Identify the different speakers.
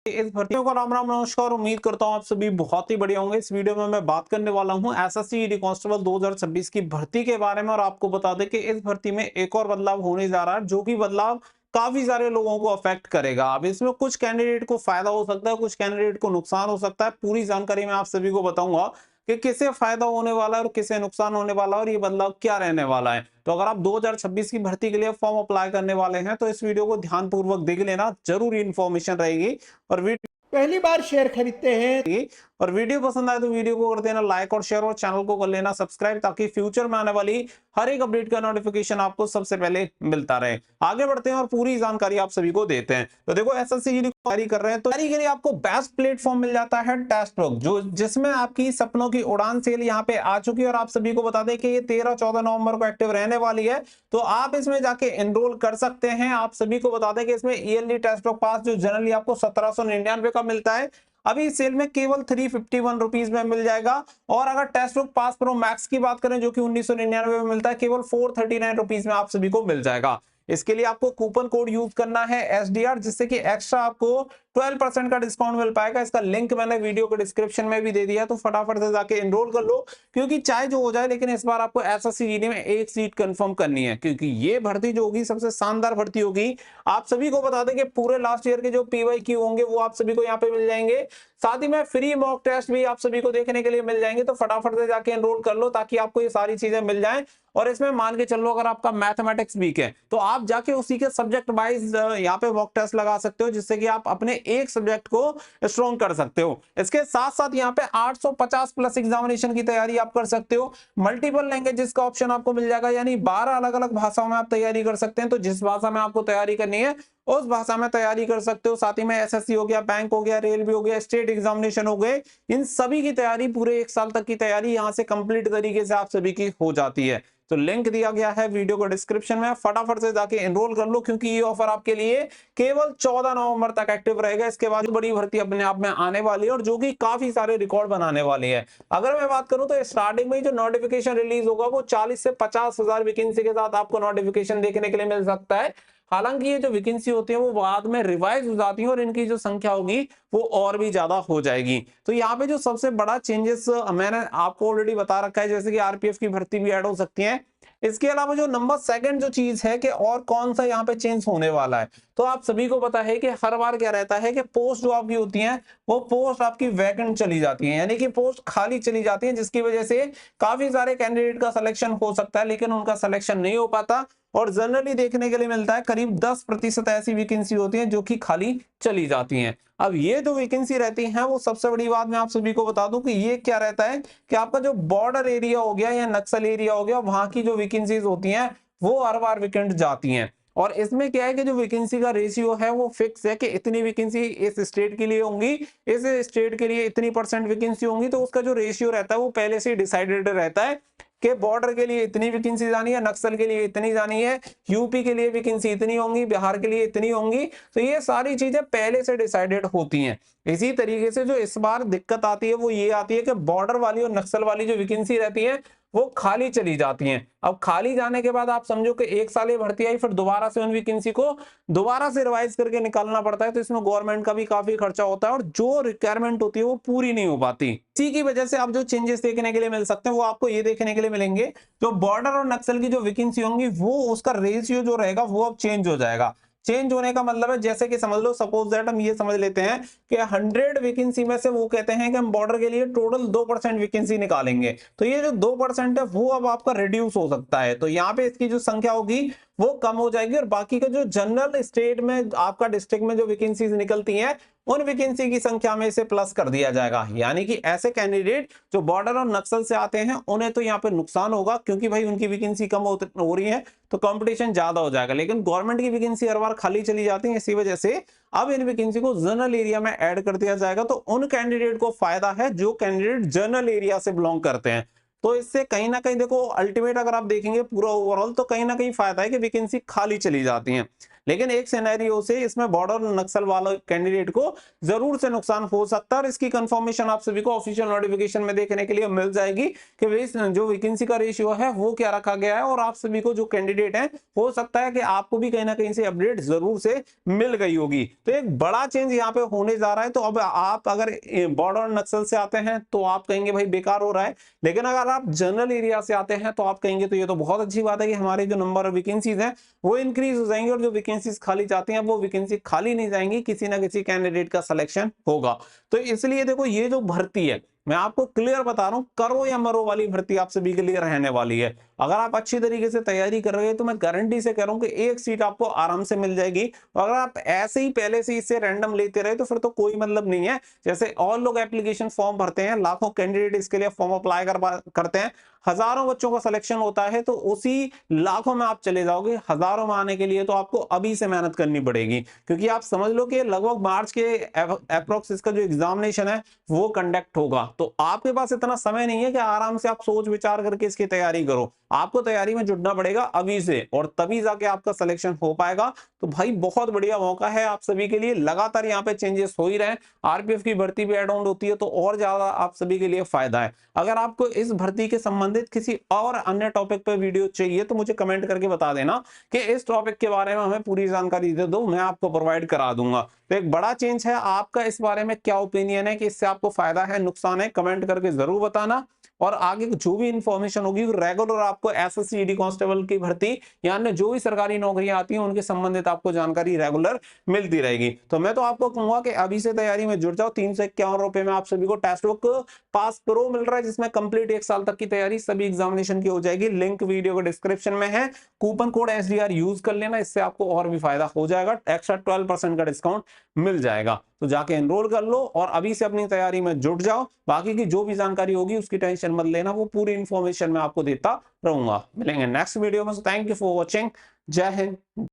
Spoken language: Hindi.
Speaker 1: इस भर्तियों को राम राम नमस्कार। उम्मीद करता हूं आप सभी बहुत ही बढ़िया होंगे। इस वीडियो में मैं बात करने वाला हूं एसएससी ईडी कांस्टेबल 2026 की भर्ती के बारे में। और आपको बता दें कि इस भर्ती में एक और बदलाव होने जा रहा है, जो कि बदलाव काफी सारे लोगों को अफेक्ट करेगा। अब इसमें कुछ कैंडिडेट को फायदा हो सकता है, कुछ कैंडिडेट को नुकसान हो सकता है। पूरी जानकारी मैं आप सभी को बताऊंगा कि किसे फायदा होने वाला है और किसे नुकसान होने वाला है और ये बदलाव क्या रहने वाला है। तो अगर आप 2026 की भर्ती के लिए फॉर्म अप्लाई करने वाले हैं तो इस वीडियो को ध्यानपूर्वक देख लेना, जरूरी इंफॉर्मेशन रहेगी। और
Speaker 2: पहली बार शेयर खरीदते हैं
Speaker 1: और वीडियो पसंद आए तो वीडियो को कर देना लाइक और शेयर और चैनल को कर लेना सब्सक्राइब, ताकि फ्यूचर में आने वाली हर एक अपडेट का नोटिफिकेशन आपको सबसे पहले मिलता रहे। आगे बढ़ते हैं और पूरी जानकारी आप सभी को देते हैं। तो देखो एसएससी की तैयारी कर रहे हैं तो तैयारी के लिए आपको बेस्ट प्लेटफॉर्म मिल जाता है टेस्ट बुक, जो जिसमें आपकी सपनों की उड़ान सेल यहाँ पे आ चुकी है। और आप सभी को बता दें कि ये 13-14 नवंबर को एक्टिव रहने वाली है, तो आप इसमें जाके एनरोल कर सकते हैं। आप सभी को बता दें कि इसमें ईयरली टेस्ट बुक पास जो जनरली आपको 1799 का मिलता है, अभी सेल में केवल 351 रुपीज में मिल जाएगा। और अगर test book pass pro max की बात करें जो कि 1999 में मिलता है, केवल 439 रुपीज में आप सभी को मिल जाएगा। इसके लिए आपको कूपन कोड यूज करना है एसडीआर, जिससे कि एक्स्ट्रा आपको 12% का डिस्काउंट मिल पाएगा। इसका लिंक मैंने वीडियो के डिस्क्रिप्शन में भी दे दिया, तो फटाफट से जाके एनरोल कर लो, क्योंकि चाहे जो हो जाए लेकिन इस बार आपको एसएससी जीडी में एक सीट कंफर्म करनी है, क्योंकि ये भर्ती जो होगी सबसे शानदार भर्ती होगी। आप सभी को बता दें कि पूरे लास्ट ईयर के जो पीवाईक्यू होंगे वो आप सभी को यहाँ पे मिल जाएंगे। साथ ही में फ्री मॉक टेस्ट भी आप सभी को देखने के लिए मिल जाएंगे, तो फटाफट से जाके एनरोल कर लो ताकि आपको ये सारी चीजें मिल जाएं। और इसमें मान के चलो अगर आपका मैथमेटिक्स वीक है तो आप जाके उसी के सब्जेक्ट वाइज यहाँ पे मॉक टेस्ट लगा सकते हो, जिससे कि आप अपने एक सब्जेक्ट को स्ट्रॉन्ग कर सकते हो। इसके साथ साथ यहाँ पे 850 प्लस एग्जामिनेशन की तैयारी आप कर सकते हो। मल्टीपल लैंग्वेजेस का ऑप्शन आपको मिल जाएगा, यानी 12 अलग अलग भाषाओं में आप तैयारी कर सकते हैं। तो जिस भाषा में आपको तैयारी करनी है उस भाषा में तैयारी कर सकते हो। साथ ही में एसएससी हो गया, बैंक हो गया, रेलवे हो गया, स्टेट एग्जामिनेशन हो गए, इन सभी की तैयारी पूरे एक साल तक की तैयारी यहाँ से कंप्लीट तरीके से आप सभी की हो जाती है। तो लिंक दिया गया है वीडियो को डिस्क्रिप्शन में, फटाफट से जाके एनरोल कर लो, क्योंकि ये ऑफर आपके लिए केवल 14 नवंबर तक एक्टिव रहेगा। इसके बाद बड़ी भर्ती अपने आप में आने वाली है और जो कि काफी सारे रिकॉर्ड बनाने वाली है। अगर मैं बात करूं तो स्टार्टिंग में जो नोटिफिकेशन रिलीज होगा वो 40 से 50 हजार वैकेंसी के साथ आपको नोटिफिकेशन देखने के लिए मिल सकता है। हालांकि ये जो वैकेंसी होती है वो बाद में रिवाइज हो जाती है और इनकी जो संख्या होगी वो और भी ज्यादा हो जाएगी। तो यहाँ पे जो सबसे बड़ा चेंजेस मैंने आपको ऑलरेडी बता रखा है, जैसे कि आरपीएफ की भर्ती भी ऐड हो सकती है। इसके अलावा जो नंबर सेकंड जो चीज है कि और कौन सा यहाँ पे चेंज होने वाला है, तो आप सभी को पता है कि हर बार क्या रहता है कि पोस्ट जो आपकी होती है वो पोस्ट आपकी वैकेंट चली जाती है, यानी कि पोस्ट खाली चली जाती है, जिसकी वजह से काफी सारे कैंडिडेट का सिलेक्शन हो सकता है लेकिन उनका सिलेक्शन नहीं हो पाता। और जनरली देखने के लिए मिलता है करीब 10% ऐसी वैकेंसी होती है जो कि खाली चली जाती हैं। अब ये जो वैकेंसी रहती है वो सबसे बड़ी बात मैं आप सभी को बता दूं कि ये क्या रहता है कि आपका जो बॉर्डर एरिया हो गया या नक्सल एरिया हो गया, वहां की जो वैकेंसीज होती हैं वो हर बार वैकेंट जाती हैं। और इसमें क्या है कि जो वैकेंसी का रेशियो है वो फिक्स है कि इतनी वैकेंसी इस स्टेट के लिए होंगी, इस स्टेट के लिए इतनी परसेंट वैकेंसी होंगी। तो उसका जो रेशियो रहता है वो पहले से डिसाइडेड रहता है कि बॉर्डर के लिए इतनी वैकेंसी जानी है, नक्सल के लिए इतनी जानी है, यूपी के लिए वैकेंसी इतनी होंगी, बिहार के लिए इतनी होंगी। तो ये सारी चीजें पहले से डिसाइडेड होती हैं। इसी तरीके से जो इस बार दिक्कत आती है वो ये आती है कि बॉर्डर वाली और नक्सल वाली जो वैकेंसी रहती है वो खाली चली जाती हैं। अब खाली जाने के बाद आप समझो कि एक साल ये भर्ती आई, फिर दोबारा से उन वैकेंसी को दोबारा से रिवाइज करके निकालना पड़ता है। तो इसमें गवर्नमेंट का भी काफी खर्चा होता है और जो रिक्वायरमेंट होती है वो पूरी नहीं हो पाती। इसी की वजह से आप जो चेंजेस देखने के लिए मिल सकते हैं वो आपको ये देखने के लिए मिलेंगे, जो बॉर्डर और नक्सल की जो वैकेंसी होंगी वो उसका रेशियो जो रहेगा वो अब चेंज हो जाएगा। चेंज होने का मतलब है जैसे कि समझ लो, सपोज दैट हम ये समझ लेते हैं कि 100 वैकेंसी में से वो कहते हैं कि हम बॉर्डर के लिए टोटल 2% वैकेंसी निकालेंगे, तो ये जो 2% है वो अब आपका रिड्यूस हो सकता है। तो यहाँ पे इसकी जो संख्या होगी वो कम हो जाएगी और बाकी का जो जनरल स्टेट में आपका डिस्ट्रिक्ट में जो वैकेंसीज निकलती हैं उन वैकेंसी की संख्या में इसे प्लस कर दिया जाएगा। यानी कि ऐसे कैंडिडेट जो बॉर्डर और नक्सल से आते हैं उन्हें तो यहाँ पे नुकसान होगा, क्योंकि भाई उनकी वैकेंसी कम हो रही है तो कंपटीशन ज्यादा हो जाएगा। लेकिन गवर्नमेंट की वैकेंसी हर बार खाली चली जाती है, इसी वजह से अब इन वैकेंसी को जनरल एरिया में ऐड कर दिया जाएगा। तो उन कैंडिडेट को फायदा है जो कैंडिडेट जनरल एरिया से बिलोंग करते हैं। तो इससे कहीं ना कहीं देखो अल्टीमेट अगर आप देखेंगे पूरा ओवरऑल तो कहीं ना कहीं फायदा है कि वैकेंसी खाली चली जाती है। लेकिन एक सिनेरियो से इसमें बॉर्डर नक्सल वाले कैंडिडेट को जरूर से नुकसान हो सकता है और इसकी कंफर्मेशन आप सभी को ऑफिशियल नोटिफिकेशन में देखने के लिए मिल जाएगी कि भाई जो वैकेंसी का रेशियो है वो क्या रखा गया है, और आप सभी को जो कैंडिडेट है हो सकता है कि आपको भी कहीं ना कहीं से अपडेट जरूर से मिल गई होगी। तो एक बड़ा चेंज यहाँ पे होने जा रहा है। तो अब आप अगर बॉर्डर नक्सल से आते हैं तो आप कहेंगे भाई बेकार हो रहा है, लेकिन अगर आप जनरल एरिया से आते हैं तो आप कहेंगे तो ये तो बहुत अच्छी बात है कि हमारे जो नंबर ऑफ वैकेंसीज हैं वो इंक्रीज हो जाएंगे और जो वैकेंसीज खाली जाती हैं वो वैकेंसी खाली नहीं जाएंगी, किसी ना किसी कैंडिडेट का सिलेक्शन होगा। तो इसलिए देखो ये जो भर्ती है मैं आपको क्लियर बता रहा हूं, करो या मरो वाली भर्ती आप सभी के लिए रहने वाली है। अगर आप अच्छी तरीके से तैयारी कर रहे हैं तो मैं गारंटी से कह रहा हूं कि एक सीट आपको आराम से मिल जाएगी। अगर आप ऐसे ही पहले से इससे रैंडम लेते रहे तो फिर तो कोई मतलब नहीं है। जैसे और लोग एप्लीकेशन फॉर्म भरते हैं, लाखों कैंडिडेट इसके लिए फॉर्म अप्लाई करते हैं, हजारों बच्चों का सिलेक्शन होता है, तो उसी लाखों में आप चले जाओगे। हजारों में आने के लिए तो आपको अभी से मेहनत करनी पड़ेगी, क्योंकि आप समझ लो कि लगभग मार्च के अप्रोक्स इसका जो एग्जामिनेशन है वो कंडक्ट होगा। तो आपके पास इतना समय नहीं है कि आराम से आप सोच विचार करके इसकी तैयारी करो। आपको तैयारी में जुटना पड़ेगा अभी से, और तभी जाके आपका सिलेक्शन हो पाएगा। तो भाई बहुत बढ़िया मौका है आप सभी के लिए। लगातार यहाँ पे चेंजेस हो ही रहे हैं, आरपीएफ की भर्ती भी एड ऑन होती है तो और ज्यादा आप सभी के लिए फायदा है। अगर आपको इस भर्ती के संबंधित किसी और अन्य टॉपिक पर वीडियो चाहिए तो मुझे कमेंट करके बता देना कि इस टॉपिक के बारे में हमें पूरी जानकारी दे दो, मैं आपको प्रोवाइड करा दूंगा। तो एक बड़ा चेंज है, आपका इस बारे में क्या ओपिनियन है कि इससे आपको फायदा है नुकसान है, कमेंट करके जरूर बताना। और आगे जो भी इंफॉर्मेशन होगी रेगुलर आपको एसएससी ईडी कांस्टेबल की भर्ती या अन्य जो भी सरकारी नौकरियां आती हैं उनके संबंधित आपको जानकारी रेगुलर मिलती रहेगी। तो मैं तो आपको कहूंगा कि अभी से तैयारी में जुट जाओ। 351 रुपए में आप सभी को टेस्ट बुक पास प्रो मिल रहा है, जिसमें कंप्लीट 1 साल तक की तैयारी सभी एग्जामिनेशन की हो जाएगी। लिंक वीडियो के डिस्क्रिप्शन में है, कूपन कोड SDR यूज कर लेना, इससे आपको और भी फायदा हो जाएगा, एक्स्ट्रा 12% का डिस्काउंट मिल जाएगा। तो जाके एनरोल कर लो और अभी से अपनी तैयारी में जुट जाओ। बाकी की जो भी जानकारी होगी उसकी टेंशन मत लेना, वो पूरी इंफॉर्मेशन मैं आपको देता रहूंगा। मिलेंगे नेक्स्ट वीडियो में। Thank you for watching. जय हिंद।